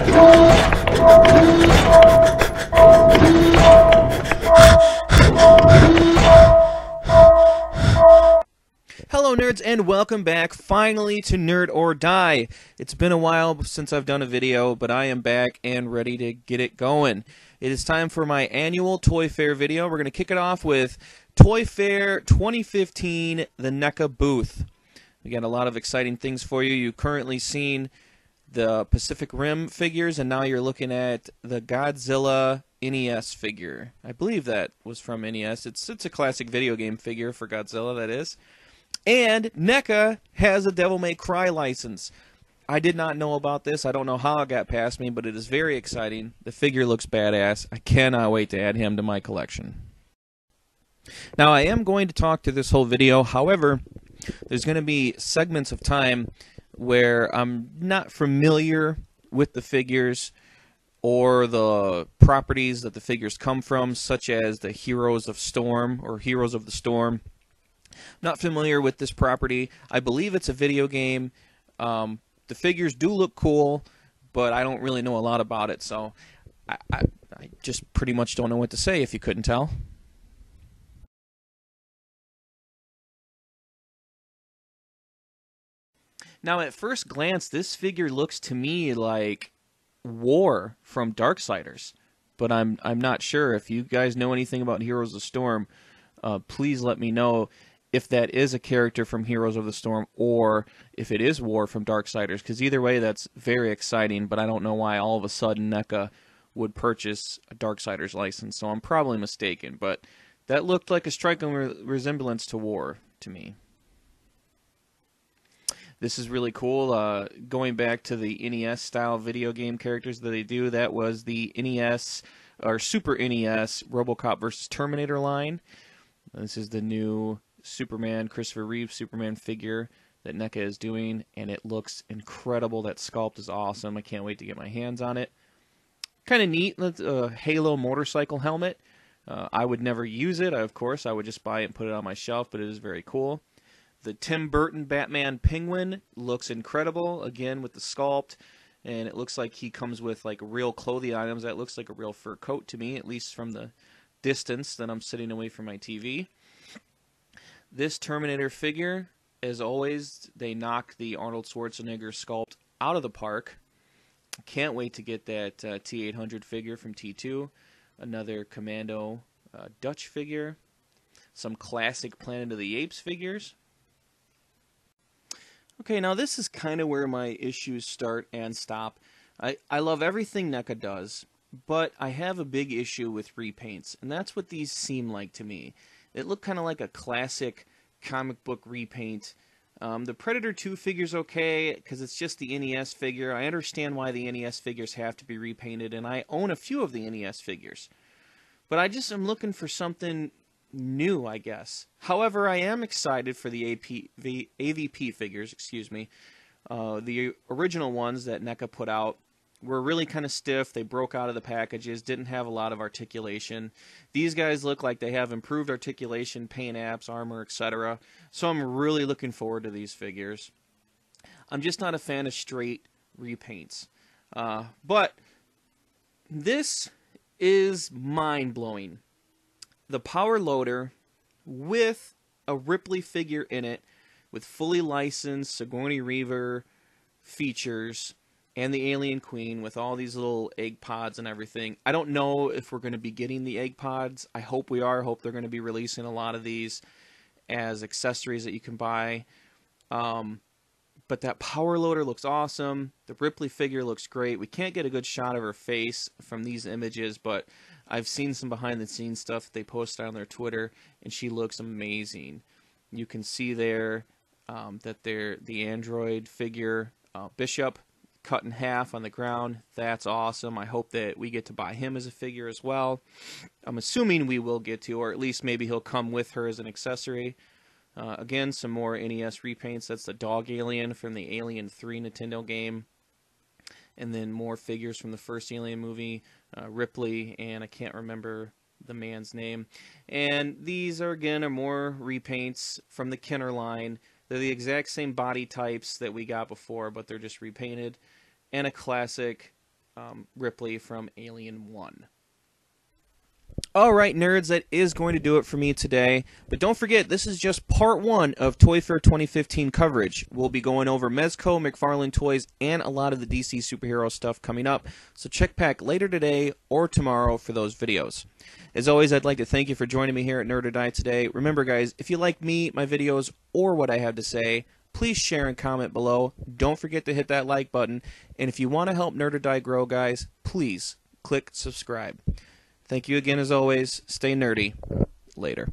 Hello nerds and welcome back finally to Nerd or Die. It's been a while since I've done a video, but I am back and ready to get it going. It is time for my annual Toy Fair video. We're going to kick it off with Toy Fair 2015, the NECA booth. We got a lot of exciting things for you. You've currently seen the Pacific Rim figures, and now you're looking at the Godzilla NES figure. I believe that was from NES. It's a classic video game figure for Godzilla, that is. And NECA has a Devil May Cry license. I did not know about this. I don't know how it got past me, but it is very exciting. The figure looks badass. I cannot wait to add him to my collection. Now, I am going to talk to this whole video. However, there's going to be segments of time where I'm not familiar with the figures or the properties that the figures come from, such as the Heroes of Storm or Heroes of the Storm. Not familiar with this property. I believe it's a video game. The figures do look cool, but I don't really know a lot about it, so I just pretty much don't know what to say, if you couldn't tell. Now, at first glance, this figure looks to me like War from Darksiders, but I'm not sure. If you guys know anything about Heroes of Storm, please let me know if that is a character from Heroes of the Storm or if it is War from Darksiders, because either way, that's very exciting, but I don't know why all of a sudden NECA would purchase a Darksiders license, so I'm probably mistaken, but that looked like a striking resemblance to War to me. This is really cool. Going back to the NES-style video game characters that they do, that was the NES, or Super NES, RoboCop vs. Terminator line. This is the new Superman, Christopher Reeve Superman figure that NECA is doing, and it looks incredible. That sculpt is awesome. I can't wait to get my hands on it. Kind of neat, a Halo motorcycle helmet. I would never use it, of course. I would just buy it and put it on my shelf, but it is very cool. The Tim Burton Batman Penguin looks incredible, again with the sculpt, and it looks like he comes with like real clothing items. That looks like a real fur coat to me, at least from the distance that I'm sitting away from my TV. This Terminator figure, as always, they knock the Arnold Schwarzenegger sculpt out of the park. Can't wait to get that T-800 figure from T2. Another Commando Dutch figure. Some classic Planet of the Apes figures. Okay, now this is kind of where my issues start and stop. I love everything NECA does, but I have a big issue with repaints, and that's what these seem like to me. It looked kind of like a classic comic book repaint. The Predator 2 figure's okay, because it's just the NES figure. I understand why the NES figures have to be repainted, and I own a few of the NES figures. But I just am looking for something new, I guess. However, I am excited for the AVP figures, excuse me. The original ones that NECA put out were really kind of stiff. They broke out of the packages, didn't have a lot of articulation. These guys look like they have improved articulation, paint apps, armor, etc. So I'm really looking forward to these figures. I'm just not a fan of straight repaints. But this is mind-blowing. The Power Loader with a Ripley figure in it with fully licensed Sigourney Weaver features and the Alien Queen with all these little egg pods and everything. I don't know if we're going to be getting the egg pods. I hope we are. I hope they're going to be releasing a lot of these as accessories that you can buy. But that Power Loader looks awesome. The Ripley figure looks great. We can't get a good shot of her face from these images, but I've seen some behind-the-scenes stuff that they posted on their Twitter, and she looks amazing. You can see there that the android figure, Bishop, cut in half on the ground. That's awesome. I hope that we get to buy him as a figure as well. I'm assuming we will get to, or at least maybe he'll come with her as an accessory. Again, some more NES repaints. That's the Dog Alien from the Alien 3 Nintendo game. And then more figures from the first Alien movie, Ripley, and I can't remember the man's name. And these are, again, more repaints from the Kenner line. They're the exact same body types that we got before, but they're just repainted. And a classic Ripley from Alien 1. Alright, nerds, that is going to do it for me today. But don't forget, this is just part 1 of Toy Fair 2015 coverage. We'll be going over Mezco, McFarlane Toys, and a lot of the DC superhero stuff coming up. So check back later today or tomorrow for those videos. As always, I'd like to thank you for joining me here at Nerd or Die today. Remember, guys, if you like me, my videos, or what I have to say, please share and comment below. Don't forget to hit that like button. And if you want to help Nerd or Die grow, guys, please click subscribe. Thank you again as always. Stay nerdy. Later.